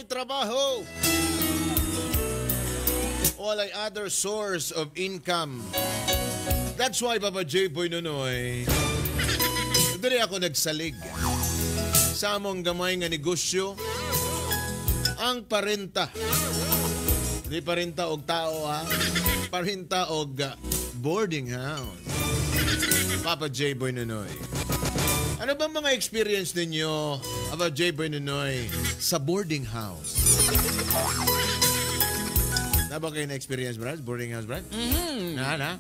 trabaho. Walay other source of income. That's why, Papa J. Boy Nonoy, dili ako nagsalig sa among gamay nga negosyo, ang parenta. Di parenta og tao, ha? Parenta og boarding house. Papa J. Boy Nonoy, ano ba mga experience ninyo, Papa J. Boy Nonoy, sa boarding house? Na ba kayo na-experience, Brad? Boarding house, Brad? Na?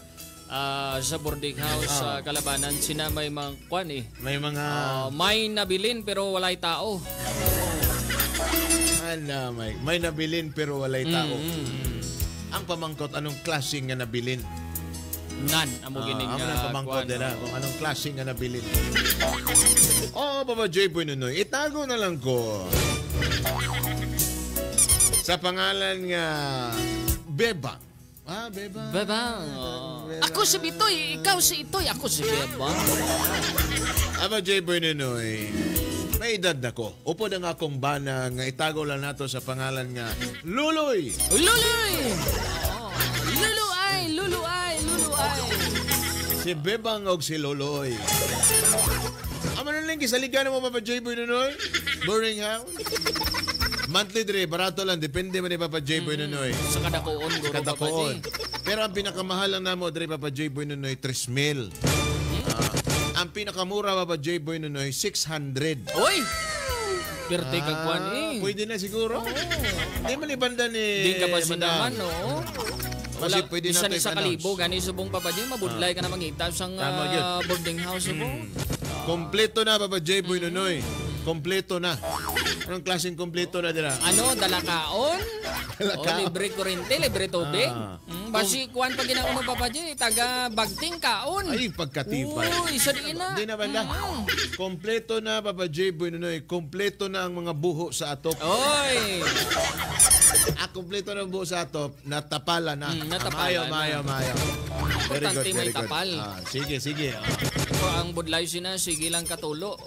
Sa boarding house sa Kalabanan, sina may mga kwan eh. May mga... may nabilin pero walay tao. May nabilin pero walay tao. Ang pamangkot, anong klaseng nga nabilin? Nan, amo gining ang pamangkot nila, kung anong klaseng nga nabilin. Papa J. Boy Nonoy, itago na lang ko sa pangalan nga Bebang. Bebang. Bebang. Ako si Bitoy, ikaw si Itoy, ako si Bebang. Papa J. Boy Nonoy, may edad na ko. Upo na nga akong bana nga itago lang nato sa pangalan nga Luloy. Luloy! Luluay! Si Bebang og si Luloy. Amo na lang kisaligan mo, Papa J. Boy Nonoy? Boarding house? Monthly dre, barato lang. Depende man ni Papa J. Boy Nonoy. Sa kadakoon, guro Kadakoon. Pero ang pinakamahal lang namo dre, Papa J. Boy Nonoy, 3,000. Ang pinakamura, Papa J. Boy Nonoy, 600. Oy! Birthday kag kwan eh. Pwede na siguro. Hindi man ibanda ni... Di ka pa sinaman, no? Kasi pwede isa natin sa kalibo, gani subong Papa J, mabudlay ka na mangita sa boarding house mo. Kompleto na, Papa J. Boy Nonoy. Kompleto na. Anong klaseng kompleto na dira? Ano, dalakaon? Dalakaon. Libre kurente, libre tubig. Basi kuan pag ginauno Papa J, taga bagting kaon. Ay, pagkatipay. Uy, isa di na. Hindi na banda. Kompleto na, Papa J. Boy Nonoy. Kompleto na ang mga buho sa atop. Oy! Kompleto na ang buho sa atop. Natapala na. Natapala Mayo. Very good, Importante may tapal. Sige. Ang budlay sina, sige lang katulo.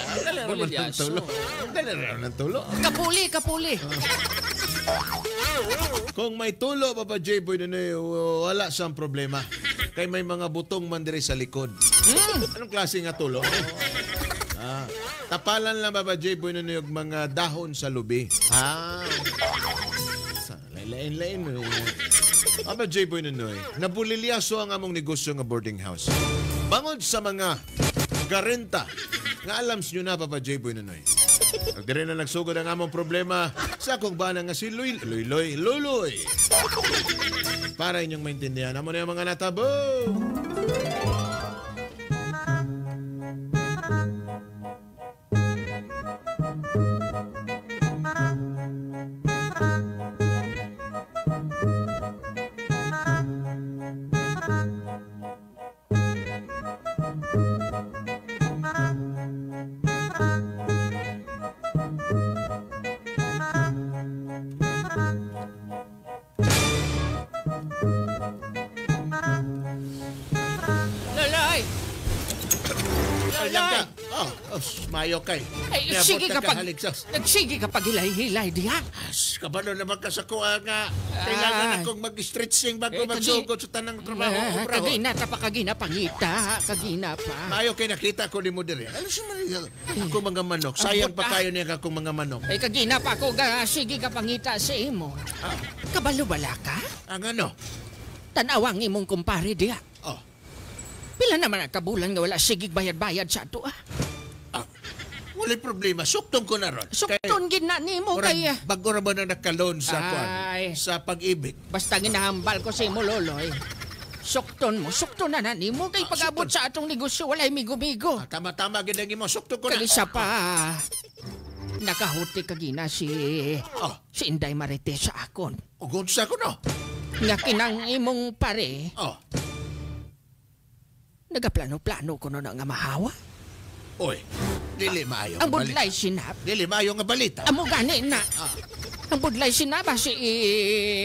Dali naman ng tulo. Kapuli. Kung may tulo, Papa J. Boy Nonoy, wala siyang problema. Kay may mga butong man diri sa likod. Anong klase nga tulo? Tapalan lang, Papa J. Boy Nonoy, yung mga dahon sa lubi. Lain-lain mo. Papa J. Boy Nonoy, nabulilyaso ang among negosyo nga boarding house. Bangod sa mga garenta, nga alam nyo na, Papa J. Boy Nonoy. Dire na nagsugod ang among problema sa akong bana nga si Luloy. Para inyong maintindihan. Amo na yung mga natabo. Mayo kay. Ay, sige kapag hilay-hilay diha. Kabalo naman ka sa kuha nga. Kailangan akong mag-stretching bago magsugod sa tanang trabaho. Kagina pangita. Kagina pa. Mayo kay nakita ko ni mo dire. Ano siya ako mga manok. Sayang pa kayo niya akong mga manok. Ay, kagina pa ako sige ka pangita sa imo. Kabalo bala ka? Ang ano? Tanawang imong kumpare diha. Pila naman ang kabulan nga wala sigig bayad-bayad sa ato Wala problema. Suktong ko na ron. Sukton gina nimo kay bago ra ba na nakalon sa sa pag-ibig. Basta ginahambal ko sa imo loloy. Sukton na nimo kay pag-abot sa atong negosyo walay migo-migo. Tama gid ang imo sukton ko na. Kay isa pa. Nakahuti kagina si Inday Marites sa akon. Ugod sa ko no. Nga kinang imong pare. Nagaplano-plano ko na nga mahawa. Oy, dili maayo. Ang budlay sinap. Dili maayo nga balita. Amo gani na. Ang budlay sinap si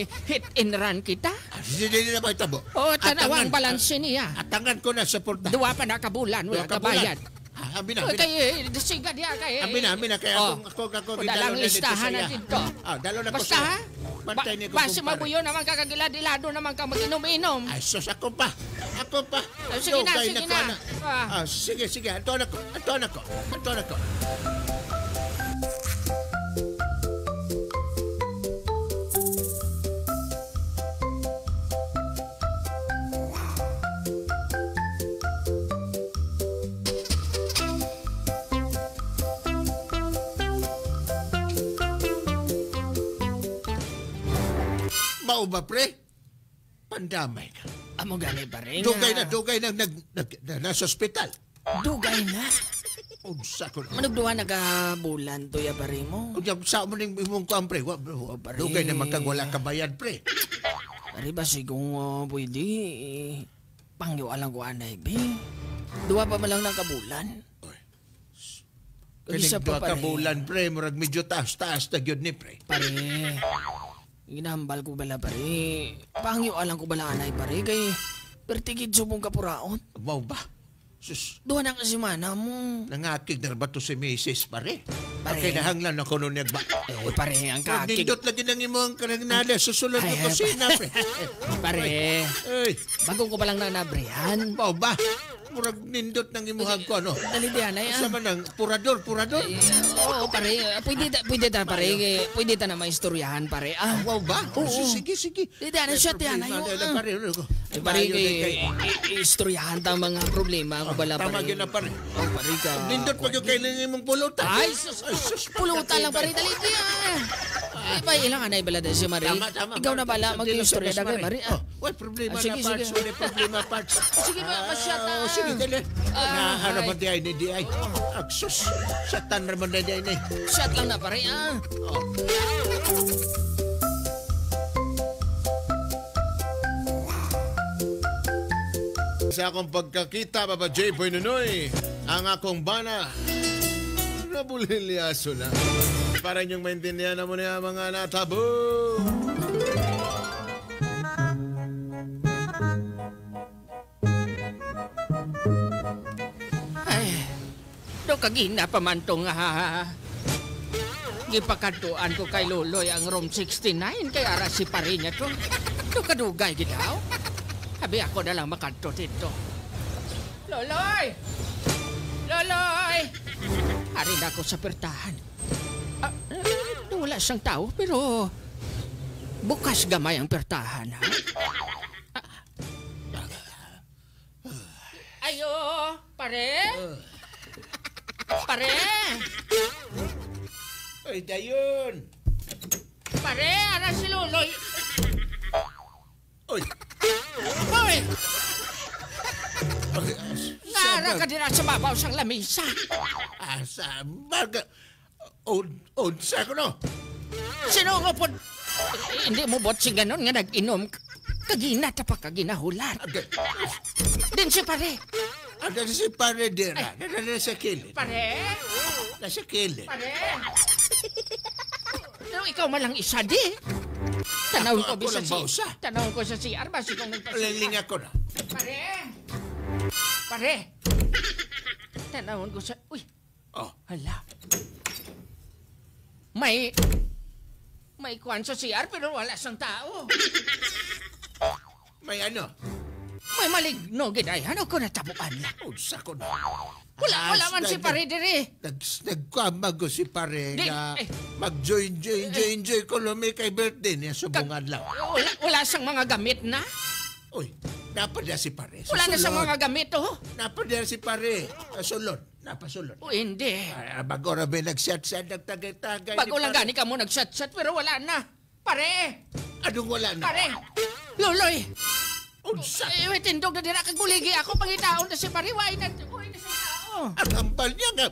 hit and run kita. Dili na ba itabo? Tanawang balanse niya. Atangan ko na sa porta. Duwa pa na kabulan, wala kabayad. Abi na. Kay desiga diya kay. Abi na kay ako dalang listahan na dito. Dalo na ko. Basta ha? Bantay ni ko. Basta mabuyo naman kakagilad-ilado naman ka mag-inom-inom. Ay, sus, ako pa. Sige na. Sige. Anto na ko. Mao ba, pre? Pandamay ka. Amo gani pare. Dugay na nasa ospital. Dugay na. Unsa ko na. Manugduha nagabulan to ya pare mo. Unya sa mo ning imong kuan, pre. Dugay na magkagwala ka bayad, pre. Pare ba kung pwede pangyo alang ko anay be. Duwa pa man lang ng kabulan. Kaning duha ka bulan, pre, murag medyo taas-taas na gyud ni, pre. Pare. Ginambal ko bala pare. Pangyo alang ko bala anay pare kay pertigid subong kapuraot. Mao ba? Sus, duha na kasi mana mo. nangakig na ba to si Mrs. pare? Pare. Kinahanglan ako nun ba? Pare, ang kakig. Nindot lagi ng imong kanagnala sa sulod ng kusina, pre. Pare, Ay, bago ko pa lang nabrihan. mao ba? Murag nindot ng imuhag ko, ano? Dali diyan ay. Sa man ng purador? Oo, pare. Pwede ta, pare. Pwede ta na maistoryahan, pare. Wow ba? Oo. Sige. Di diyan, shot yan. Pare, istoryahan ta mga problema ko bala, pare. Tama yun na, pare. Oh, pare ka. Nindot pa yung kailangan imong pulutan. Ay, sus. Pulutan lang, pare. Dali diyan. Iba, ilang anay bala dahil si Marie. Tama. Ikaw na bala mag-istorya dagay, Marie. Wala problema Sige, na parts. sige. Wala problema parts. Sige ba, masyat na. Sige, dali. Naharapan ay. di ay. Aksus. Satan naman di ay. Shot lang na, pare. Sa akong pagkakita, Papa J. Boy Nunoy, ang akong bana, nabulilyaso na. Para niyong maintindihan na mo niya mga natabo. Ay, do kagina pa man tong gipakatuan ko kay Loloy ang room 69 kay ara si pare niya to. Do kadugay gidaw. Sabi ako na lang makanto dito. Loloy! Hari na ako sa pertahan. Wala siyang tao pero bukas gamay ang pertahan. Ayo, pare? Pare? Ay, dayon. Pare, ara si Loloy. Oy. Hoy! Okay, Nara ka din sa babaw sang lamisa. sa baga. Sa ko no. Sino nga po? Hindi mo bot si ganon nga nag-inom. Kagina ta pa kaginahulan. Din si pare. Ada si pare dira. Nasa kilid. Pare? Nasa kilid. Pare? Pero ikaw malang isa di. Tanawin ko Ako bisa lang ba usa? Tanawin ko sa CR ba si kong Laling ako na. Pare? Pare? Tanawin ko sa... Uy, Oh, hala. May kuwan sa CR pero wala sang tao. may ano? May maligno giday. Ano ko natabuan lang? Sa ko na. Wala man si pare dire. Nagkamag ko si pare Di, nga eh. mag-enjoy ko lumi kay birthday niya subungan lang. Wala sang mga gamit na. Uy, napadya si pare. Wala na sang mga gamit oh. Napadya si pare. Sulod. Napasulod. O hindi. Bago na may nagsyat-syat, nagtagay-tagay. Bago lang gani ka mo nag-shot-shot pero wala na. Pare! Anong wala na? Pare! Luloy! Unsa? May tindog na dira kag buligi ako pangitaon na si pare. Why na si tao. Ang ampal niya nga.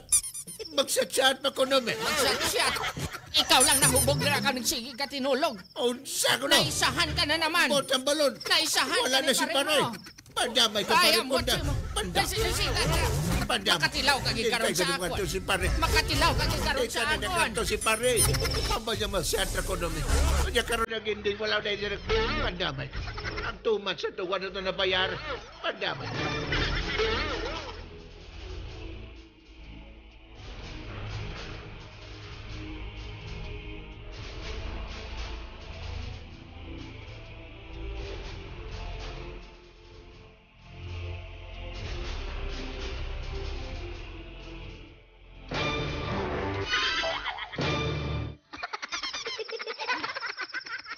Magsyat-syat na ko namin. Shot-shot. Ikaw lang nahubog dira ka nagsigi ka tinulog. Unsa ko na? Naisahan ka na naman. Bot ang balon. Naisahan Wala ka na ni si pare pare. mo. Pandamay ka Ay, pare. ang botse mo. Makatilaw ka gikaroon sa akon. Si pare. Makatilaw ka gikaroon sa Ika na akon. nagkanto si pare. Pamba niya masyat na ko namin. Kanya karoon na ginding wala na yung pandamay. Ang 2 months na ito, wala na nabayar. Pandamay.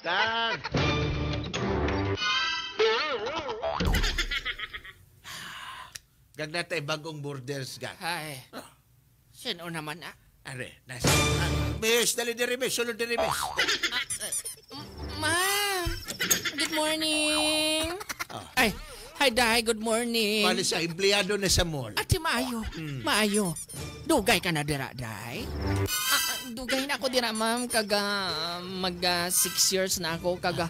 Kang! Gag natay bagong borders, Gag. Ay, sino naman ah? Are, nasa. Bes, dali diri, bes. Sulod diri, bes. Ma! Good morning! Ah. Ay, hi, Day. Good morning. Pali sa empleyado na sa mall. Ate, maayo. Maayo. Dugay ka na dira, Day? Dugay na ako dira, ma'am. Kaga mag 6 years na ako. Kaga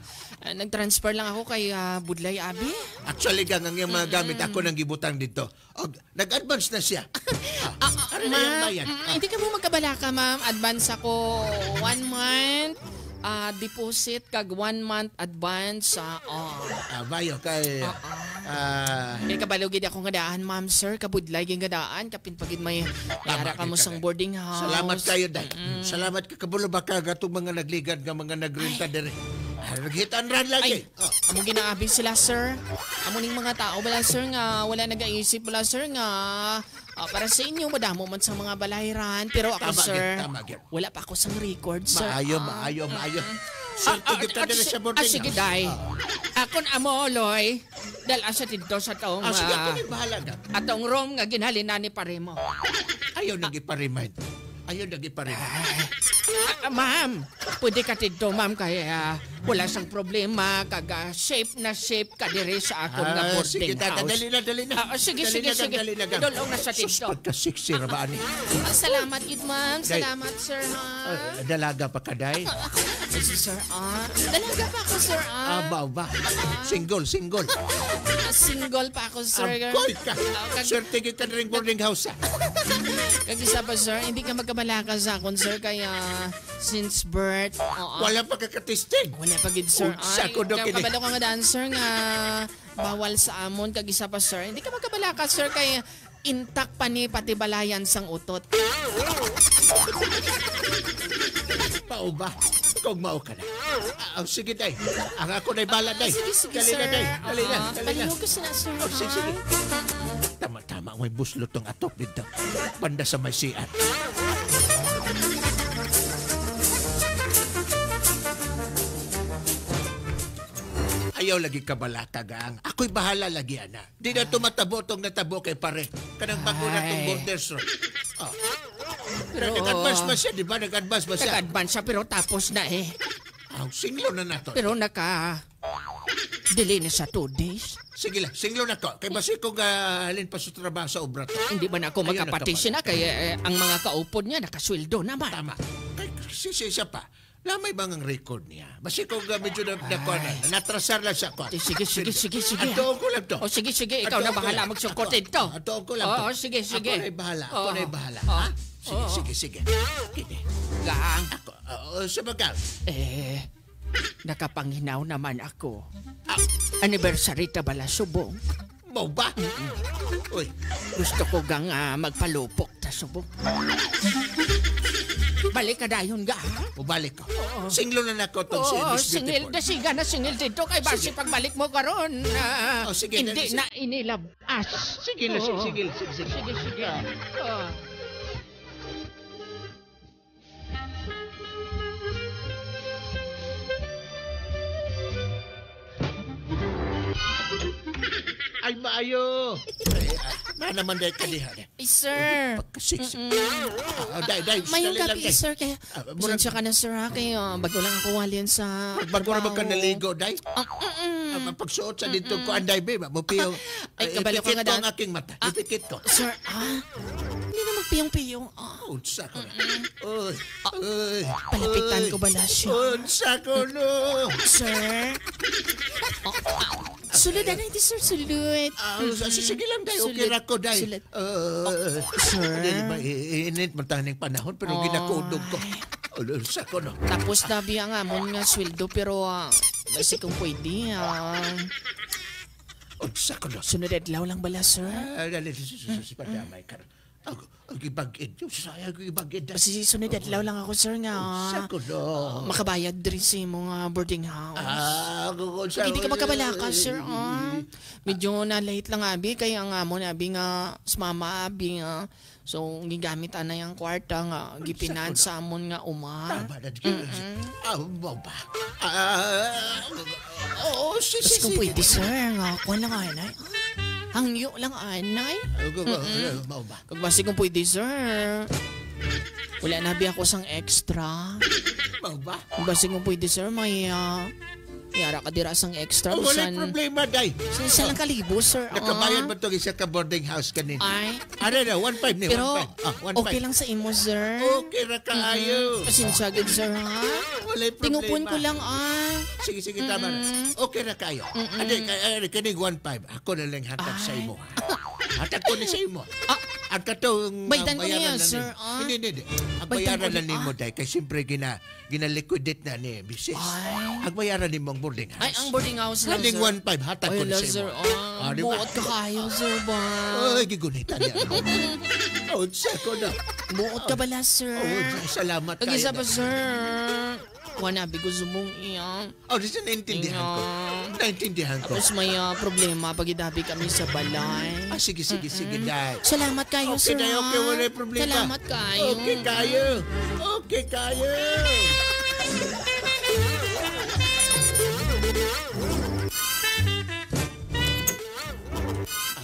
nag-transfer lang ako kay Budlay Abi. Actually, Gang, ang yung mga gamit ako nang gibutang dito. Oh, nag-advance na siya. Ano na yung bayan? Hindi ka mo magkabalaka, ma'am. Advance ako 1 month. Deposit kag 1 month advance. Bayo, kay... May kabalugid ako nga daan, ma'am, sir. Kabudlay yung nga daan. Kapin pagid may yara ka mo sang boarding house. Salamat kayo, Day. Salamat ka kabulo baka gatong mga nagligad nga mga nagrenta dere. Naghitan ran lagi. Amo ginaabi sila, sir. Amo ning mga tao bala, sir, nga wala nagaisip bala, sir, nga para sa inyo madamo man sa mga balayran. Pero ako, sir, wala pa ako sang record, sir. Maayo. Sir, kita dere sa boarding house. Sige, Day. Akon amo, Loy. Dala sa tidto sa taong... Sige, ako ni bahala na. Atong room nga ginhalin na ni pare mo. Ayaw nag-iparimind. Ma'am, pwede ka tidto, ma'am, kaya wala sang problema. Kaga shape ka diri sa akong nga boarding house. Dali na. Sige. Idolong na sa tidto. Pagka-sexy ra ba ani? Salamat, yun, ma'am. Salamat, sir, ha? Dalaga pa ka, Day? Sir, dalaga pa ako, sir, Ba? Single. Single pa ako, sir. Koy ka. Sir, tigil ka na rin boarding house, ha? Kagisa pa, sir, hindi ka magkabalaka sa akon, sir, kaya since birth, Wala pa kakatesting. wala pa gid, sir. Unsa ko daw kini? Kabalo ka nga daan, sir, nga bawal sa amon, kagisa pa, sir. Hindi ka magkabalaka, sir, kaya intak pa ni pati balayan sang utot. Pao ba? Kung mao ka na. Sige, Day. Ang ako na'y bala, Day. Sige, Dali sir. na, Day. Dali na. Palihog ka sila, sir. Sige. Tama, may buslot tong atok dito. Banda sa may siat. Ayaw lagi kabalaka, Gang. Ako'y bahala lagi, ana. Di na tumatabo tong natabo kay pare. Kanang bago na tong borders ro. Pero Nag-advance ba siya, di ba? Nag-advance ba siya? nag-advance siya, pero tapos na eh. Singlo na nato. Pero delay na sa 2 days. Sige lang, singlo na ko. Kay basi ko halin pa sa trabaho sa obra to. Hindi ba na ako Ayun, magkapatisyon na kaya ang mga kaupod niya nakasweldo naman. Tama. Kay siya pa. Lamay bang ang record niya? Basi ko medyo natrasar lang siya ko. Sige. Atoon ko lang to. O sige, ikaw na bahala magsukot ito. Atoon ko lang to. Oo, sige. Ako na'y bahala. Oo. Ha? Sige. Kini. Gang. Sabagal. Nakapanghinaw naman ako. Anniversary ta bala subong. Mau ba? Uy. Gusto ko gang magpalupok ta subong. Balik ka dayon ga. Balik ko. Singlo na nako tong si Miss singil. Beautiful. Dasiga na singil dito. Kay basi pagbalik mo karon. Sige, Hindi na inilabas. Sige. Ay, maayo. Na naman dahil ka diha. Sir. Pagka-six. Day, Mayong dali lang, gabi, day. sir. Kaya, pasensya ka na, sir, ha? Kaya, bago lang ako walin sa... Bago na magkanaligo, day. Pagsuot sa dito ko, anday, babe. Mupiyong. Ay, kabalo ka Ipikit nga ko daan. ang aking mata. Ipikit ko. Sir, hindi na magpiyong-piyong. Unsa ko na. Uy. Palapitan ko bala siya. Unsa ko no. Sir? Sulod na ito, sir. Sulod. Sige lang, day. Okay ra ko, day. Sulod. Sir? Init mataning panahon, pero ginakudog ko. Unsa ko no. Tapos na biya nga mo nga sweldo, pero basi kung pwede, Unsa ko no. sunod adlaw lang bala, sir. Dali, padamay ka. Ang ibag-id. Sayang ang ibag-id. Basi sunod adlaw lang ako, sir, nga. Unsa ko no. Makabayad rin sa imong boarding house. Kung unsa. Hindi ka magkabala ka, sir, Medyo na late lang abi kaya nga mo na abi nga sumama abi nga. So gigamit ana yang kwarta nga gipinan sa amon nga uma. Tama na din. Mo ba? Oo, Kung pwede sir nga kuha lang anay. Hangyo lang anay. Mo ba? Kag basi kung pwede sir. Wala na abi ako sang extra. Mo ba? Kung basi kung pwede sir may yara ka dira sang extra. Wala problema, day. Sa lang kalibo sir. Nakabayad ba ito isa ka boarding house kanina? Ay. Ano na, 1.5 ni, Pero 1.5. okay lang sa imo sir. Okay ra kaayo. Pasensya gid sir ha. Wala problema. Tingupon ko lang Sige, tama na. Okay ra kayo. Kanig 1.5. Ako na lang hatag sa imo. Hatag ko na sa imo. Ang katong Baydan ko niya, bayaran na sir, ni- Hindi. Ang Baydan bayaran ko na ni- nimo day kay siyempre gina-liquidate na ni business. Ay. Ang bayaran nimo ang boarding house. Ay, ang boarding house lang Kaning sir. 1.5 hatag ko Ay, na la, sa sir. imo. Di ba? Buot ka kayo, sir ba? Ay, gigunitan niya. Unsa ko na. Buot ka bala, sir. Salamat kayo. Kag-isa pa, sir. Wanabi ko sumong iya. This is naintindihan ko. Naintindihan ko. Tapos may problema pag idabi kami sa balay. Sige, day. Salamat kayo, Okay, sir. day, okay, wala problema. Salamat kayo. Okay kayo.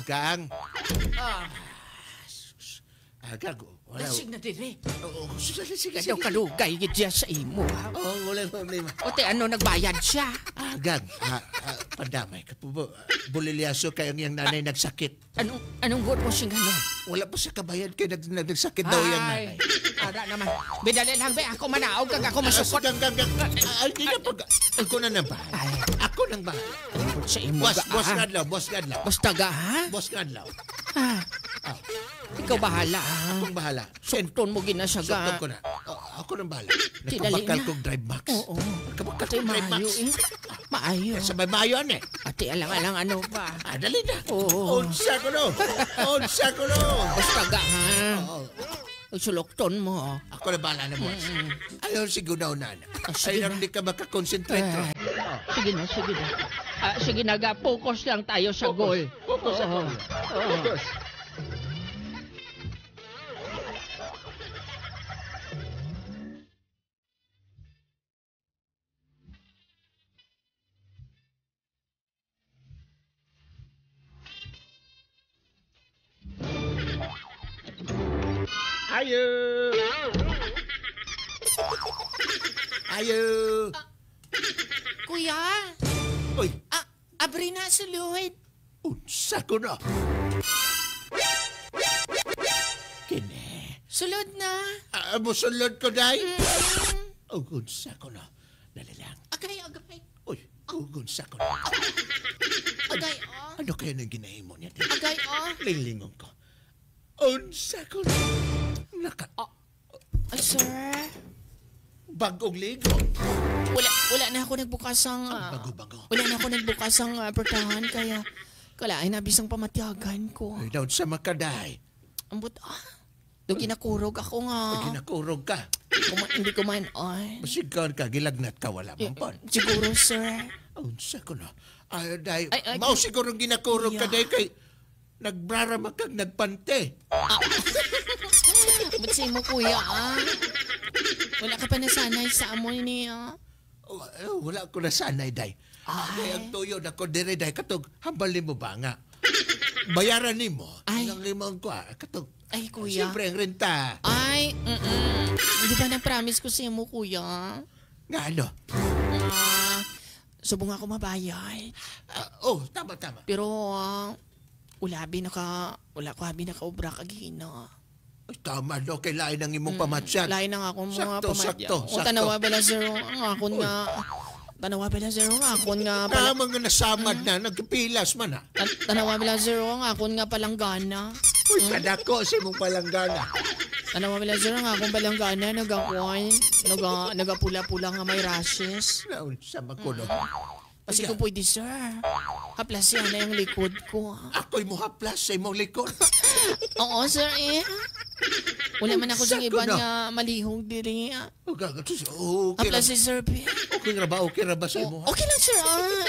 Agang. Agang, wala. Lasig na dire. Oo, sige. Daw kalugay gid siya sa imo. Wala problema. Ote, ano nagbayad siya? Agang, padamay ka po. Bulilyaso kayong yung nanay nagsakit. Anong good mo siyang ano? Wala pa sa kabayan kay nagsakit daw yung nanay. Ara naman. Bidali lang be, ako manaog kag ako masukot. Gang. Ay, di na pag... Ako na nang bahala. Ay. Ako nang bahala. Sa imo Boss ga. Gadlaw. Basta ga ha? Boss Gadlaw. Ah, Ah, ikaw bahala ha. akong bahala. Sukton mo Sukton ginasyaga. ko na. Ako nang bahala. Tidali Nakabakal na. kong drive max. Oo. Nakabakal Ate kong drive max. maayo eh. Maayo. Sabay mayon eh. Ate alang-alang ano pa. Dali na. Oo. Unsa ko no. Basta ga ha. Oo. Sulokton mo. Ako na bahala na, boss. Ayaw siguraw na. Sige Ayaw na. hindi ka makakonsentrate. Ay. Sige na. Sige na ga. Focus lang tayo sa goal. Focus ako. Focus. Ayo. Kuya. Uy, Abri na suluhid. unsa ko na. Kini. Sulod na. Musulod ko, day. Unsa ko na. Dali lang. Agay. Uy, unsa ko na. Agay Ano kaya nang ginahimo niya? Agay Linglingon ko. Unsa ko na. Ay, sir. Bagong ligo. Wala na ako nagbukas ang... Bago-bago. Wala na ako nagbukas ang apertahan kaya kalain na bisang pamatyagan ko. Ay, daw sa makaday. Ambot do ginakurog ako nga. Ginakurog ka. Hindi ko man ay. Masigaw ka, gilagnat ka, wala mong pon. Siguro, sir. Unsa ko na. Ay, day. Ay, Mao siguro ginakurog ka, yeah. day, kay nagbrarama kag nagpante. Ba't sa mo, kuya, Wala ka pa nasanay sa amoy niya. Wala ko na sanay, day. Ay, ang tuyo na ko dire, day. Katog, hambal ni mo ba nga? Bayaran ni mo. Ay. Ang limang ko, Katog, Ay, kuya. siyempre, ang renta. Ay, Hindi ba na-promise ko sa mo, kuya? Nga, ano? Subong ako mabayad. Tama. Pero, wala ko habi nakaobra kagina. Ay, tama, no? Kailain ang imong pamatsyat. Lain na nga akong mga pamadya. Sakto. Tanawa bala, sir, ang akon nga... Tanawa bala, sir, ang akon nga... Tama nga nasamad na, nagpilas man, ha? Tanawa bala, sir, ang akon nga palanggana. Uy, kadako si mong palanggana. Tanawa bala, sir, ang akong palanggana, nagapula-pula nga may rashes. Sa makulo. Kasi kung pwede, sir, haplas yan na yung likod ko. Ako'y mo haplas sa imong likod. Oo, sir, Wala man ako sa Sakto iba na. nga malihong diri. Okay Apla si Sir P. Okay ra ba? Okay ra ba sa imo? Okay lang, sir.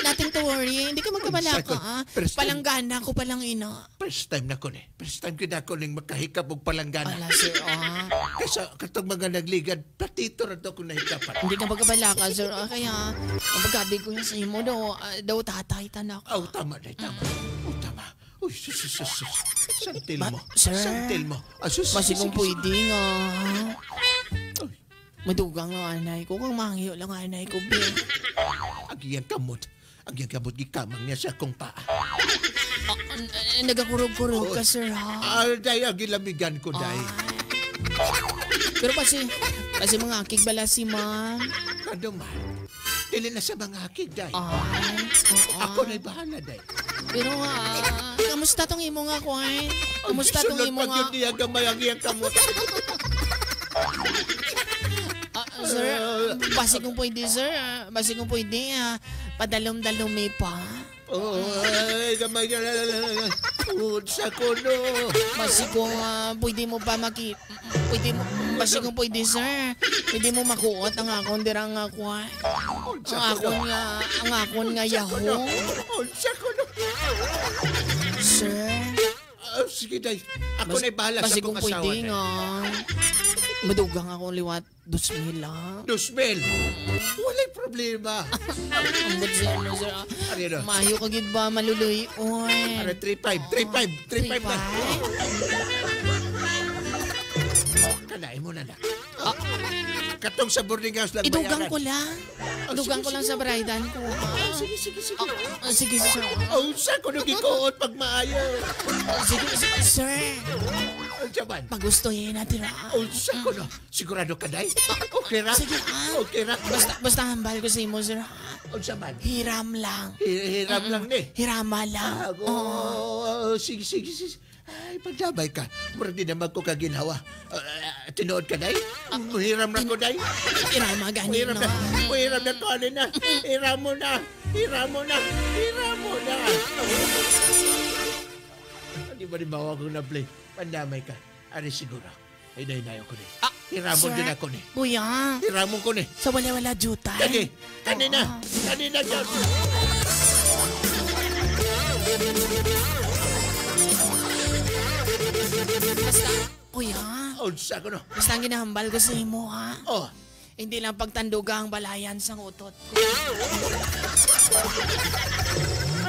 Nothing to worry. Hindi ka magkabala ka. First time. Palanggana ko palang ina. First time na ko ni. First time ko na ko ning makahikap og palanggana. Ala, sir. Kaysa katong mga nagligad, platito ra daw ko nahikapan. Hindi ka magkabala ka, sir. Kaya, ang pagkabi ko yan sa imo daw tatay tanak. Oh, tama na, tama. Oh, tama. Uy, sus. Santil mo. Sir. Santil mo. Sus. Masigong pwede nga. Uy, Madugang nga anay ko. Kung manghiyo lang anay ko, Bill. agiyang kamot. Agiyang kamot gikamang niya sa akong paa. Nagakurog-kurog ka, sir, ha? Day, ang gilamigan ko, day. Pero kasi mga akig bala si ma'am. Kadong man. Dili na sa mga akig, day. Ako Ako na'y bahala, day. Pero kamusta tong imo nga, Kwan? Kamusta tong imo nga? Sunod pag yun niya gamay agiyang kamot. Sir, basi kung pwede, sir. Basi kung pwede, padalom-dalome pa. Ay, gamay niya. Sa kuno. Basi kung pwede mo pa pwede mo, basi kung pwede, sir. Pwede mo makuot ang akong dirang nga, Kwan. Ang akon nga Yahoo. Sa kuno. Sir, Sige, day. Ako na'y bahala sa basi akong kung asawa, pwede day. nga. Madugang ako liwat 2,000 lang. Dusbel. Walay problema. Ambot sir, sir. Ano yun? Mayo ka gid ba maluluy? Oy. Ano, 3-5 na. Kanain mo na na. Katong sa boarding house lang Idugang bayaran. ko lang. Idugang ko lang sa bridal ko. Sige. Sige, sir. Oh, sa ko nung ikuot pag maayo. Sige, sir. Jaman. Pagustuhin natin. Oh, sa ko no. Sigurado ka, day? Okay ra? Sige, Okay ra? Basta hambal ko sa imo, sir. Oh, jaman. Hiram lang. Hiram lang ni. Hirama lang. Sige. Ay, pagdabay ka. Mura din naman ko kaginawa. Tinood ka, day? Hiram na ko, day? Hirama ganin, Hiram no? na. Hiram na to, ano na. Hiram mo na. Hindi ba rin bawa kong na-play? Pandamay ka. Ari siguro. Ay, dayo ko ni. Hiramon sir. din ako ni. Kuya, Hiramon ko ni. sa wala-wala juta. Kanina dyan. Basta, kuya, Sa ko no. basta ang ginahambal ko sa imo, ha? Oh, Hindi lang pagtanduga ang balayan sa utot ko.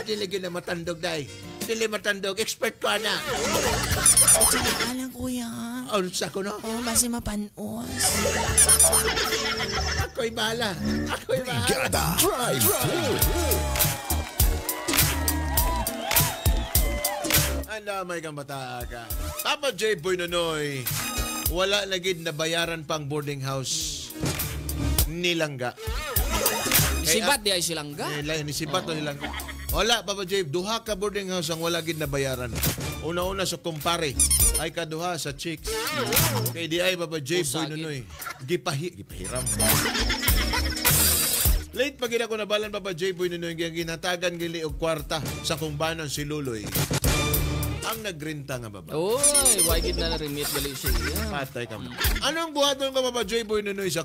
dili na matandog, day. Dili matandog. Expert ko, ana. Tsaka lang, kuya. Sa ko no. Basi mapanos. Ako'y bahala. Brigada Drive May kang bata ka. Papa J. Boy Nonoy, wala na gid na bayaran pang boarding house nilangga. Sibat di ay silangga. Ni sibat o nilangga. Wala, Papa J. Duha ka boarding house ang wala gid na bayaran. Una-una sa kumpare, ay kaduha sa chicks. Kay di ay Papa J. Boy Nonoy. Gipahiram. Late pag ako nabalan Papa J. Boy Nonoy, ginatagan gili og kwarta sa kumbanon si Luloy. Ang nagrenta nga baba. Oy, why gid na remit gali siya. Patay ka mo. Anong buhaton ka Papa J. Boy Nonoy sa